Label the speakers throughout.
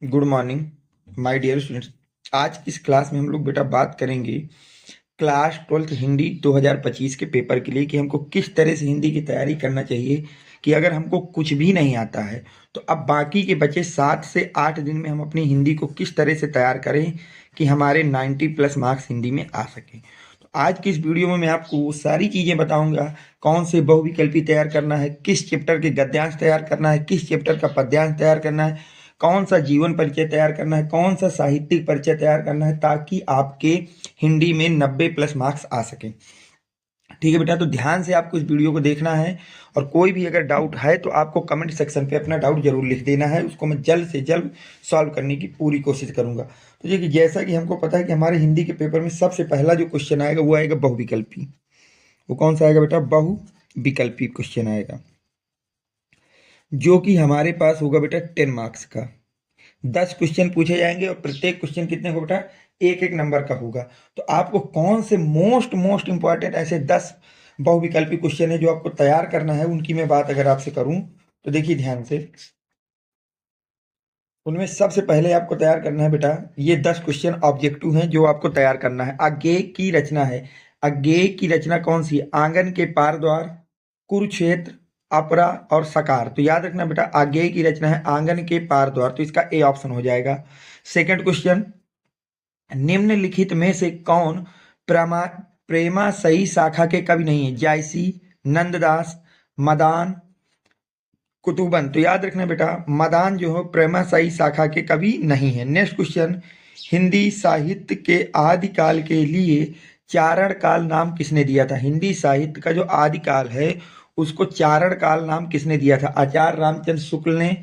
Speaker 1: Good morning my dear students. आज की इस क्लास में हम लोग बेटा बात करेंगे क्लास 12th हिंदी 2025 के पेपर के लिए कि हमको किस तरह से हिंदी की तैयारी करना चाहिए। कि अगर हमको कुछ भी नहीं आता है तो अब बाकी के बचे 7 से 8 दिन में हम अपनी हिंदी को किस तरह से तैयार करें कि हमारे 90 प्लस मार्क्स हिंदी में आ सकें। तो आज की इस वीडियो में मैं आपको वो सारी चीज़ें बताऊंगा। कौन से बहुविकल्पी तैयार करना है, किस चैप्टर के गद्यांश तैयार करना है, किस चैप्टर का पद्यांश तैयार करना है, कौन सा जीवन परिचय तैयार करना है, कौन सा साहित्यिक परिचय तैयार करना है, ताकि आपके हिंदी में 90 प्लस मार्क्स आ सकें। ठीक है बेटा, तो ध्यान से आपको इस वीडियो को देखना है और कोई भी अगर डाउट है तो आपको कमेंट सेक्शन पे अपना डाउट जरूर लिख देना है। उसको मैं जल्द से जल्द सॉल्व करने की पूरी कोशिश करूंगा। तो देखिए, जैसा कि हमको पता है कि हमारे हिंदी के पेपर में सबसे पहला जो क्वेश्चन आएगा वो आएगा बहुविकल्पी। वो कौन सा आएगा बेटा? बहुविकल्पी क्वेश्चन आएगा, जो कि हमारे पास होगा बेटा 10 मार्क्स का। 10 क्वेश्चन पूछे जाएंगे और प्रत्येक क्वेश्चन कितने को बेटा? एक एक नंबर का होगा। तो आपको कौन से मोस्ट इंपॉर्टेंट ऐसे 10 बहुविकल्पी क्वेश्चन है जो आपको तैयार करना है, उनकी मैं बात अगर आपसे करूं तो देखिए ध्यान से। उनमें सबसे पहले आपको तैयार करना है बेटा, ये 10 क्वेश्चन ऑब्जेक्टिव हैं जो आपको तैयार करना है। अज्ञेय की रचना है। अज्ञेय की रचना कौन सी है? आंगन के पार द्वार, कुरुक्षेत्र, अपरा और सकार। तो याद रखना बेटा, अज्ञेय की रचना है आंगन के पार द्वार, तो इसका ए ऑप्शन हो जाएगा। सेकंड क्वेश्चन, निम्नलिखित में से कौन प्रमा प्रेमा सही शाखा के कवि नहीं है? जायसी, नंददास, मदान, कुतुबन। तो याद रखना बेटा, मदान जो है प्रेमा सही शाखा के कवि नहीं है। नेक्स्ट क्वेश्चन, हिंदी साहित्य के आदिकाल के लिए चारण काल नाम किसने दिया था? हिंदी साहित्य का जो आदिकाल है उसको चारण काल नाम किसने दिया था? आचार्य रामचंद्र शुक्ल ने,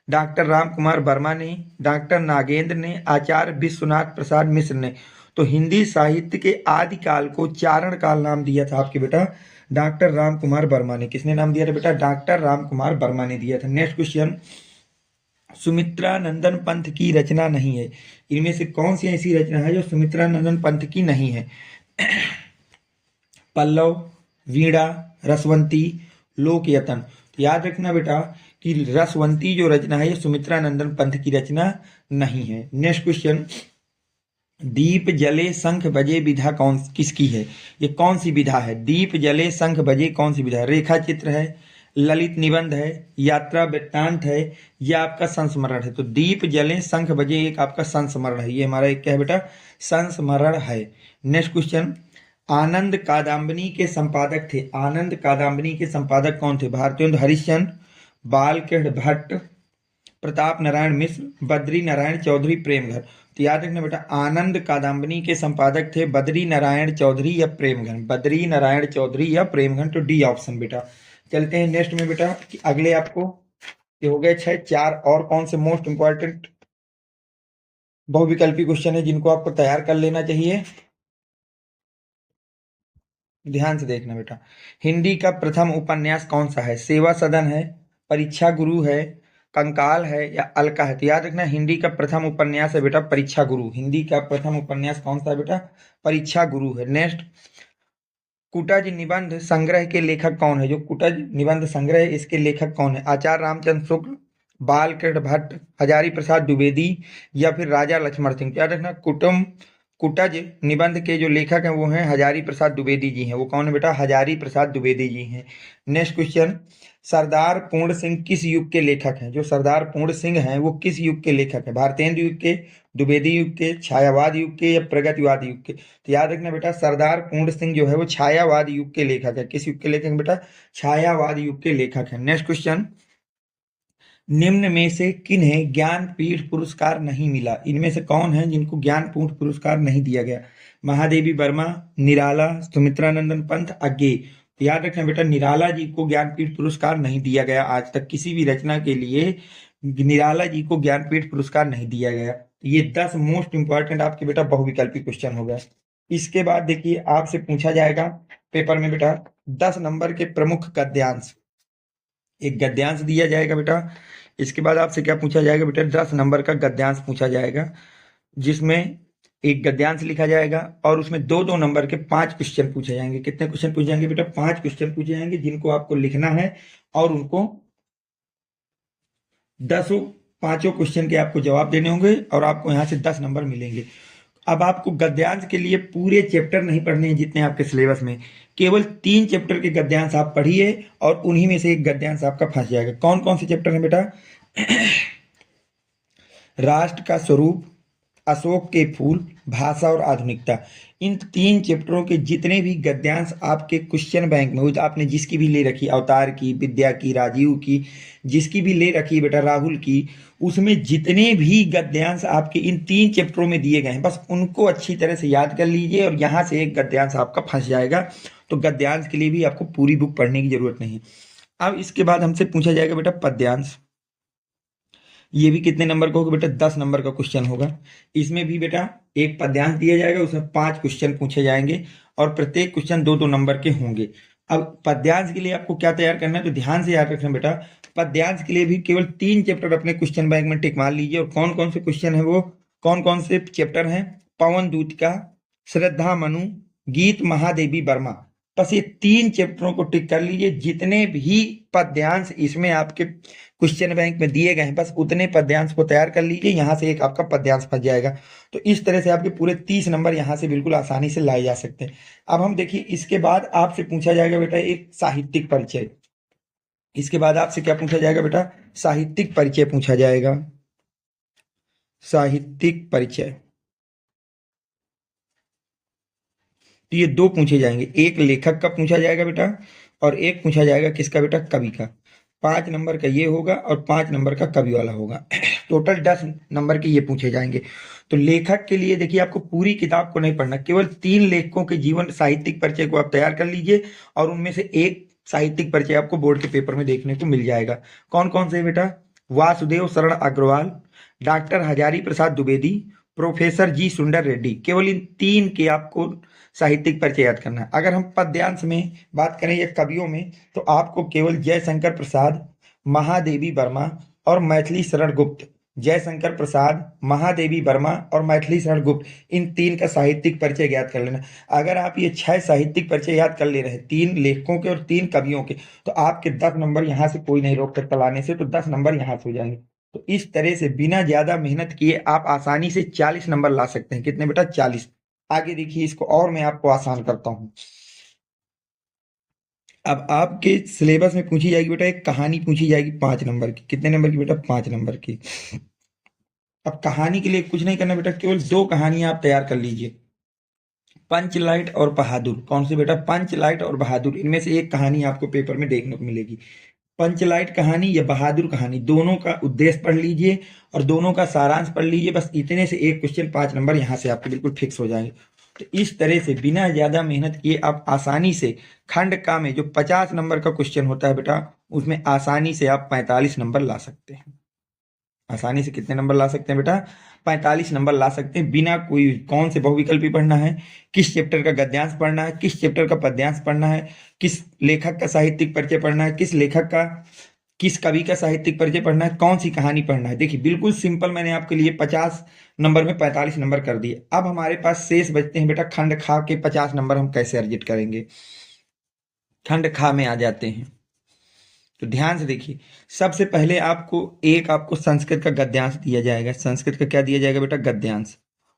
Speaker 1: डॉक्टर राम कुमार वर्मा ने, डॉक्टर नागेंद्र ने, आचार्य विश्वनाथ प्रसाद मिश्र ने। तो हिंदी साहित्य के आदिकाल को चारण काल नाम दिया था आपके बेटा डॉक्टर राम कुमार वर्मा ने। किसने नाम दिया था बेटा? डॉक्टर राम कुमार वर्मा ने दिया था। नेक्स्ट क्वेश्चन, सुमित्रा नंदन पंथ की रचना नहीं है। इनमें से कौन सी ऐसी रचना है जो सुमित्रा नंदन पंथ की नहीं है? पल्लव, वीणा, रसवंती, लोकयतन। तो याद रखना बेटा कि रसवंती जो रचना है ये सुमित्रा नंदन पंथ की रचना नहीं है। नेक्स्ट क्वेश्चन, दीप जले शंख बजे विधा कौन किसकी है? ये कौन सी विधा है? दीप जले शंख बजे कौन सी विधा है? रेखा चित्र है, ललित निबंध है, यात्रा वृत्तांत है, या आपका संस्मरण है? तो दीप जले शंख बजे एक आपका संस्मरण है। ये हमारा एक क्या है बेटा? संस्मरण है। नेक्स्ट क्वेश्चन, आनंद कादम्बनी के संपादक थे। आनंद कादम्बनी के संपादक कौन थे? भारतेंदु हरिश्चंद्र, बालकृष्ण भट्ट, प्रताप नारायण मिश्र, बद्री नारायण चौधरी, प्रेमघर। तो याद रखना बेटा, आनंद कादम्बनी के संपादक थे बद्री नारायण चौधरी या प्रेमघन। बद्री नारायण चौधरी या प्रेमघन, तो डी ऑप्शन बेटा। चलते हैं नेक्स्ट में बेटा कि अगले आपको ये हो गए 6। 4 और कौन से मोस्ट इंपॉर्टेंट बहुविकल्पी क्वेश्चन है जिनको आपको तैयार कर लेना चाहिए। ध्यान से देखना बेटा, हिंदी का प्रथम उपन्यास कौन सा है? सेवा सदन है, परीक्षा गुरु है, कंकाल है, या अलका है? तो याद रखना, हिंदी का प्रथम उपन्यास है बेटा परीक्षा गुरु। हिंदी का प्रथम उपन्यास कौन सा है बेटा? परीक्षा गुरु है। नेक्स्ट, कुटज निबंध संग्रह के लेखक कौन है? जो कुटज निबंध संग्रह है इसके लेखक कौन है? आचार्य रामचंद्र शुक्ल, बालकृष्ण भट्ट, हजारी प्रसाद द्विवेदी, या फिर राजा लक्ष्मण सिंह। याद रखना, कुटज निबंध के जो लेखक हैं वो हैं हजारी प्रसाद द्विवेदी जी हैं। वो कौन है बेटा? हजारी प्रसाद द्विवेदी जी हैं। नेक्स्ट क्वेश्चन, सरदार पूर्ण सिंह किस युग के लेखक हैं? जो सरदार पूर्ण सिंह हैं वो किस युग के लेखक हैं? भारतेंदु युग के, द्विवेदी युग के, छायावाद युग के, या प्रगतिवाद युग के? तो याद रखना बेटा, सरदार पूर्ण सिंह जो है वो छायावाद युग के लेखक है। किस युग के लेखक हैं बेटा? छायावाद युग के लेखक हैं। नेक्स्ट क्वेश्चन, निम्न में से किन्हें ज्ञानपीठ पुरस्कार नहीं मिला? इनमें से कौन है जिनको ज्ञानपीठ पुरस्कार नहीं दिया गया? महादेवी वर्मा, निराला, सुमित्रानंदन पंत, अज्ञेय। तो याद रखना बेटा, निराला जी को ज्ञानपीठ पुरस्कार नहीं दिया गया। आज तक किसी भी रचना के लिए निराला जी को ज्ञानपीठ पुरस्कार नहीं दिया गया। ये 10 मोस्ट इंपॉर्टेंट आपके बेटा बहुविकल्पी क्वेश्चन हो गए। इसके बाद देखिए आपसे पूछा जाएगा पेपर में बेटा 10 नंबर के प्रमुख गद्यांश। एक गद्यांश दिया जाएगा बेटा। इसके बाद आपसे क्या पूछा जाएगा बेटा? 10 नंबर का गद्यांश पूछा जाएगा, जिसमें एक गद्यांश लिखा जाएगा और उसमें 2-2 नंबर के 5 क्वेश्चन पूछे जाएंगे। कितने क्वेश्चन पूछे जाएंगे बेटा? 5 क्वेश्चन पूछे जाएंगे, जिनको आपको लिखना है और उनको 10 पांचों क्वेश्चन के आपको जवाब देने होंगे और आपको यहाँ से 10 नंबर मिलेंगे। अब आपको गद्यांश के लिए पूरे चैप्टर नहीं पढ़ने हैं जितने आपके सिलेबस में, केवल 3 चैप्टर के गद्यांश आप पढ़िए और उन्हीं में से एक गद्यांश आपका फंस जाएगा। कौन कौन से चैप्टर हैं बेटा? राष्ट्र का स्वरूप, अशोक के फूल, भाषा और आधुनिकता। इन 3 चैप्टरों के जितने भी गद्यांश आपके क्वेश्चन बैंक में हो, आपने जिसकी भी ले रखी, अवतार की, विद्या की, राजीव की, जिसकी भी ले रखी बेटा, राहुल की, उसमें जितने भी गद्यांश आपके इन 3 चैप्टरों में दिए गए हैं, बस उनको अच्छी तरह से याद कर लीजिए और यहाँ से एक गद्यांश आपका फंस जाएगा। तो गद्यांश के लिए भी आपको पूरी बुक पढ़ने की जरूरत नहीं। अब इसके बाद हमसे पूछा जाएगा बेटा पद्यांश। ये भी कितने नंबर का होगा बेटा? 10 नंबर का क्वेश्चन होगा। इसमें भी बेटा एक पद्यांश दिया जाएगा, उसमें 5 क्वेश्चन पूछे जाएंगे और प्रत्येक क्वेश्चन 2-2 नंबर के होंगे। अब पद्यांश के लिए आपको क्या तैयार करना है, तो ध्यान से याद रखना बेटा, पद्यांश के लिए भी केवल 3 चैप्टर अपने क्वेश्चन बैंक में टिक मार लीजिए। और कौन कौन से क्वेश्चन है वो, कौन कौन से चैप्टर हैं? पवन दूत का, श्रद्धा मनु, गीत महादेवी वर्मा। बस ये 3 चैप्टरों को टिक कर लीजिए। जितने भी पद्यांश इसमें आपके क्वेश्चन बैंक में दिए गए हैं, बस उतने पद्यांश को तैयार कर लीजिए, यहाँ से एक आपका पद्यांश फंस जाएगा। तो इस तरह से आपके पूरे 30 नंबर यहाँ से बिल्कुल आसानी से लाए जा सकते हैं। अब हम देखिए, इसके बाद आपसे पूछा जाएगा बेटा एक साहित्यिक परिचय। इसके बाद आपसे क्या पूछा जाएगा बेटा? साहित्यिक परिचय पूछा जाएगा। साहित्यिक परिचय, तो ये 2 पूछे जाएंगे, एक लेखक का पूछा जाएगा बेटा और एक पूछा जाएगा किसका बेटा? कवि का। 5 नंबर का ये होगा और 5 नंबर का कवि वाला होगा। टोटल 10 नंबर के ये पूछे जाएंगे। तो लेखक के लिए देखिए, आपको पूरी किताब को नहीं पढ़ना, केवल 3 लेखकों के जीवन साहित्यिक परिचय को आप तैयार कर लीजिए और उनमें से एक साहित्यिक परिचय आपको बोर्ड के पेपर में देखने को मिल जाएगा। कौन कौन से बेटा? वासुदेव शरण अग्रवाल, डॉक्टर हजारी प्रसाद द्विवेदी, प्रोफेसर जी सुंदर रेड्डी। केवल इन 3 के आपको साहित्यिक परिचय याद करना है। अगर हम पद्यांश में बात करें या कवियों में, तो आपको केवल जयशंकर प्रसाद, महादेवी वर्मा और मैथिली शरण गुप्त, जयशंकर प्रसाद, महादेवी वर्मा और मैथिली शरण गुप्त, इन 3 का साहित्यिक परिचय याद कर लेना। अगर आप ये 6 साहित्यिक परिचय याद कर ले रहे हैं, 3 लेखकों के और 3 कवियों के, तो आपके 10 नंबर यहाँ से कोई नहीं रोक सकता लाने से, तो 10 नंबर यहाँ से हो जाएंगे। तो इस तरह से बिना ज्यादा मेहनत किए आप आसानी से 40 नंबर ला सकते हैं। कितने बेटा? 40। आगे देखिए, इसको और मैं आपको आसान करता हूं। अब आपके सिलेबस में पूछी जाएगी बेटा एक कहानी पूछी जाएगी 5 नंबर की। कितने नंबर की बेटा? 5 नंबर की। अब कहानी के लिए कुछ नहीं करना बेटा, केवल 2 कहानियां आप तैयार कर लीजिए, पंचलाइट और बहादुर। कौन सी बेटा? पंचलाइट और बहादुर। इनमें से एक कहानी आपको पेपर में देखने को मिलेगी। पंचलाइट कहानी या बहादुर कहानी, दोनों का उद्देश्य पढ़ लीजिए और दोनों का सारांश पढ़ लीजिए। बस इतने से एक क्वेश्चन 5 नंबर यहाँ से आपके बिल्कुल फिक्स हो जाएंगे। तो इस तरह से बिना ज्यादा मेहनत किए आप आसानी से खंड का में जो 50 नंबर का क्वेश्चन होता है बेटा, उसमें आसानी से आप 45 नंबर ला सकते हैं। आसानी से कितने नंबर ला सकते हैं बेटा? 45 नंबर ला सकते हैं, बिना कोई कौन से बहुविकल्पी पढ़ना है, किस चैप्टर का गद्यांश पढ़ना है, किस चैप्टर का पद्यांश पढ़ना है, किस लेखक का साहित्यिक परिचय पढ़ना है, किस लेखक का, किस कवि का साहित्यिक परिचय पढ़ना है, कौन सी कहानी पढ़ना है। देखिए बिल्कुल सिंपल, मैंने आपके लिए 50 नंबर में 45 नंबर कर दिए। अब हमारे पास शेष बचते हैं बेटा खंड खा के 50 नंबर हम कैसे अर्जित करेंगे। खंड खा में आ जाते हैं, तो ध्यान से देखिए। सबसे पहले आपको संस्कृत का गद्यांश दिया जाएगा। संस्कृत का क्या दिया जाएगा बेटा? गद्यांश।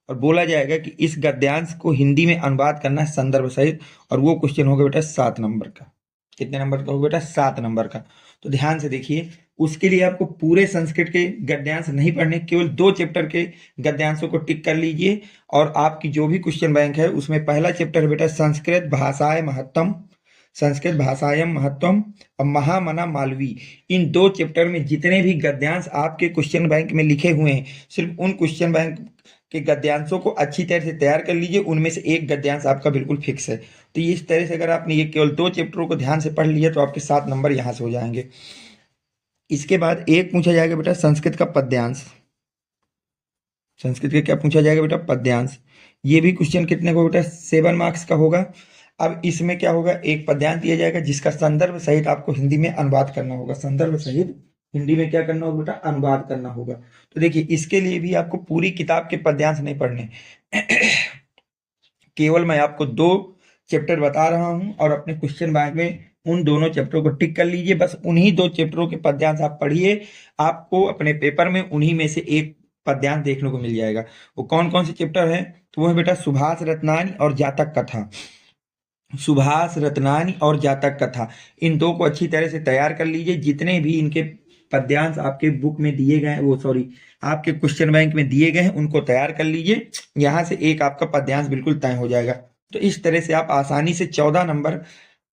Speaker 1: और बोला जाएगा कि इस गद्यांश को हिंदी में अनुवाद करना है संदर्भ सहित, और वो क्वेश्चन होगा बेटा 7 नंबर का। कितने नंबर का होगा बेटा? 7 नंबर का। तो ध्यान से देखिए, उसके लिए आपको पूरे संस्कृत के गद्यांश नहीं पढ़ने, केवल 2 चैप्टर के गद्यांशों को टिक कर लीजिए। और आपकी जो भी क्वेश्चन बैंक है उसमें पहला चैप्टर है बेटा संस्कृत भाषाएं महत्तम, संस्कृत भाषायाम महत्वम और महामना मालवी। इन 2 चैप्टर में जितने भी गद्यांश आपके क्वेश्चन बैंक में लिखे हुए हैं, सिर्फ उन क्वेश्चन बैंक के गद्यांशों को अच्छी तरह से तैयार कर लीजिए। उनमें से एक गद्यांश आपका बिल्कुल फिक्स है। तो इस तरह से अगर आपने ये केवल 2 चैप्टरों को ध्यान से पढ़ लिया तो आपके 7 नंबर यहाँ से हो जाएंगे। इसके बाद एक पूछा जाएगा बेटा संस्कृत का पद्यांश। संस्कृत का क्या पूछा जाएगा बेटा? पद्यांश। ये भी क्वेश्चन कितने को बेटा? 7 मार्क्स का होगा। अब इसमें क्या होगा, एक पद्यांश दिया जाएगा जिसका संदर्भ सहित आपको हिंदी में अनुवाद करना होगा। संदर्भ सहित हिंदी में क्या करना होगा बेटा? अनुवाद करना होगा। तो देखिए इसके लिए भी आपको पूरी किताब के पद्यांश नहीं पढ़ने केवल मैं आपको 2 चैप्टर बता रहा हूं और अपने क्वेश्चन बैंक में उन दोनों चैप्टरों को टिक कर लीजिए, बस उन्हीं 2 चैप्टरों के पद्यांश आप पढ़िए, आपको अपने पेपर में उन्हीं में से एक पद्यांश देखने को मिल जाएगा। वो कौन कौन से चैप्टर है? तो वो है बेटा सुभाष रत्नानी और जातक कथा। सुभाष रत्नानी और जातक कथा, इन 2 को अच्छी तरह से तैयार कर लीजिए। जितने भी इनके पद्यांश आपके बुक में दिए गए हैं, वो सॉरी आपके क्वेश्चन बैंक में दिए गए हैं, उनको तैयार कर लीजिए। यहाँ से एक आपका पद्यांश बिल्कुल तय हो जाएगा। तो इस तरह से आप आसानी से 14 नंबर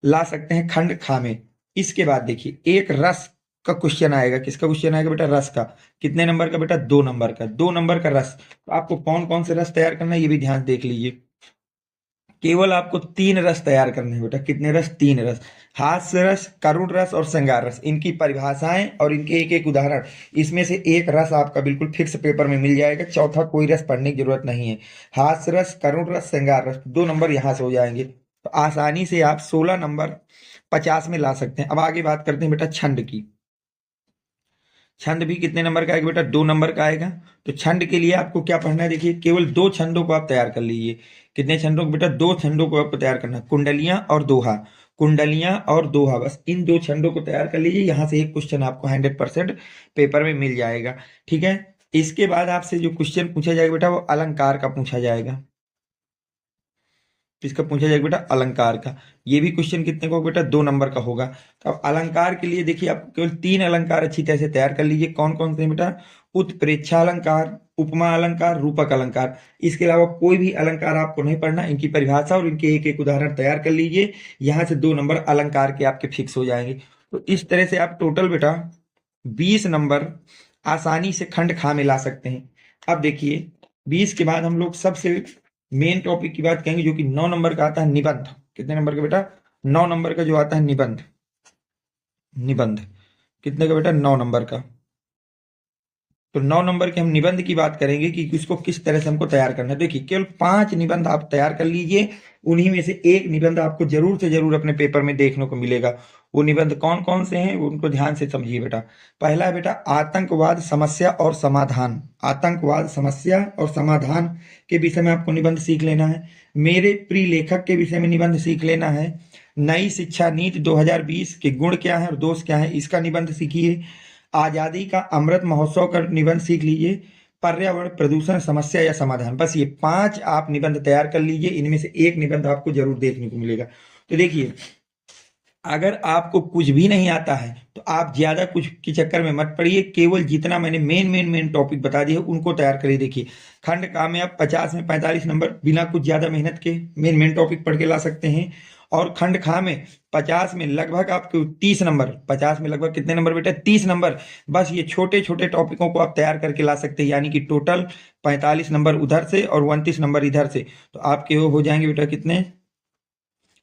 Speaker 1: ला सकते हैं खंड खा में। इसके बाद देखिए एक रस का क्वेश्चन आएगा। किसका क्वेश्चन आएगा बेटा? रस का। कितने नंबर का बेटा? 2 नंबर का। 2 नंबर का रस। तो आपको कौन कौन से रस तैयार करना है ये भी ध्यान देख लीजिए। केवल आपको 3 रस तैयार करने हैं बेटा। कितने रस? 3 रस। हास्य रस, करुण रस और श्रृंगार रस। इनकी परिभाषाएं और इनके एक एक उदाहरण, इसमें से एक रस आपका बिल्कुल फिक्स पेपर में मिल जाएगा। चौथा कोई रस पढ़ने की जरूरत नहीं है। हास्य रस, करुण रस, श्रृंगार रस, 2 नंबर यहाँ से हो जाएंगे। तो आसानी से आप 16 नंबर 50 में ला सकते हैं। अब आगे बात करते हैं बेटा छंद की। छंद भी कितने नंबर का आएगा बेटा? 2 नंबर का आएगा। तो छंद के लिए आपको क्या पढ़ना है? देखिए केवल 2 छंदों को आप तैयार कर लीजिए। कितने छंदों को बेटा? 2 छंदों को आपको तैयार करना है, कुंडलियां और दोहा। कुंडलियां और दोहा, बस इन 2 छंदों को तैयार कर लीजिए। यहां से एक क्वेश्चन आपको 100% पेपर में मिल जाएगा। ठीक है। इसके बाद आपसे जो क्वेश्चन पूछा जाएगा बेटा वो अलंकार का पूछा जाएगा। इसका पूछा जाएगा बेटा अलंकार का। ये भी क्वेश्चन कितने का होगा बेटा? 2 नंबर का होगा। तो अब अलंकार के लिए देखिए आप केवल 3 अलंकार अच्छी तरह से तैयार कर लीजिए। कौन कौन से हैं बेटा? उत्प्रेक्षा अलंकार, उपमा अलंकार, रूपक अलंकार। इसके अलावा कोई भी अलंकार आपको नहीं पढ़ना। इनकी परिभाषा और इनके एक एक उदाहरण तैयार कर लीजिए। यहाँ से 2 नंबर अलंकार के आपके फिक्स हो जाएंगे। तो इस तरह से आप टोटल बेटा 20 नंबर आसानी से खंड खा में ला सकते हैं। अब देखिए 20 के बाद हम लोग सबसे मेन टॉपिक की बात करेंगे जो कि 9 नंबर का आता है निबंध। कितने नंबर का बेटा? 9 नंबर का जो आता है निबंध। निबंध कितने का बेटा? 9 नंबर का। तो 9 नंबर के हम निबंध की बात करेंगे कि इसको किस तरह से हमको तैयार करना है। देखिए केवल 5 निबंध आप तैयार कर लीजिए। उन्हीं में से एक निबंध आपको जरूर से जरूर अपने पेपर में देखने को मिलेगा। वो निबंध कौन कौन से हैं वो उनको ध्यान से समझिए बेटा। पहला है बेटा आतंकवाद समस्या और समाधान। आतंकवाद समस्या और समाधान के विषय में आपको निबंध सीख लेना है। मेरे प्रिय लेखक के विषय में निबंध सीख लेना है। नई शिक्षा नीति 2020 के गुण क्या है और दोष क्या है, इसका निबंध सीखिए। आजादी का अमृत महोत्सव का निबंध सीख लीजिए। पर्यावरण प्रदूषण समस्या या समाधान, बस ये 5 आप निबंध तैयार कर लीजिए। इनमें से एक निबंध आपको जरूर देखने को मिलेगा। तो देखिए अगर आपको कुछ भी नहीं आता है तो आप ज्यादा कुछ के चक्कर में मत पड़िए। केवल जितना मैंने मेन टॉपिक बता दिए उनको तैयार करिए। देखिए खंड का में आप 50 में 45 नंबर बिना कुछ ज्यादा मेहनत के मेन टॉपिक पढ़ के ला सकते हैं। और खंड खा में 50 में लगभग आपको 30 नंबर, 50 में लगभग कितने नंबर बेटा? 30 नंबर। बस ये छोटे छोटे टॉपिकों को आप तैयार करके ला सकते हैं। यानी कि टोटल 45 नंबर उधर से और 29 नंबर इधर से। तो आपके वो हो जाएंगे बेटा कितने?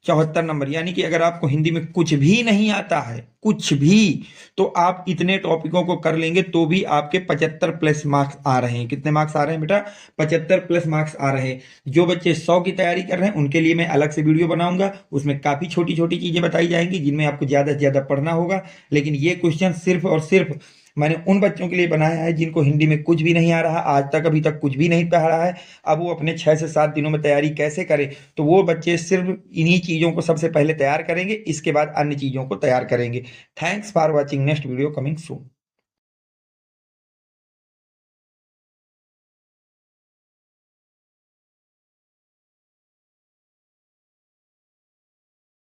Speaker 1: 74 नंबर। यानी कि अगर आपको हिंदी में कुछ भी नहीं आता है, कुछ भी, तो आप इतने टॉपिकों को कर लेंगे तो भी आपके 75 प्लस मार्क्स आ रहे हैं। कितने मार्क्स आ रहे हैं बेटा? 75 प्लस मार्क्स आ रहे हैं। जो बच्चे 100 की तैयारी कर रहे हैं उनके लिए मैं अलग से वीडियो बनाऊंगा। उसमें काफी छोटी छोटी चीजें बताई जाएंगी जिनमें आपको ज्यादा से ज्यादा पढ़ना होगा। लेकिन ये क्वेश्चन सिर्फ और सिर्फ मैंने उन बच्चों के लिए बनाया है जिनको हिंदी में कुछ भी नहीं आ रहा, आज तक अभी तक कुछ भी नहीं पढ़ा है। अब वो अपने 6 से 7 दिनों में तैयारी कैसे करें, तो वो बच्चे सिर्फ इन्हीं चीज़ों को सबसे पहले तैयार करेंगे, इसके बाद अन्य चीज़ों को तैयार करेंगे। Thanks for watching. Next video coming soon.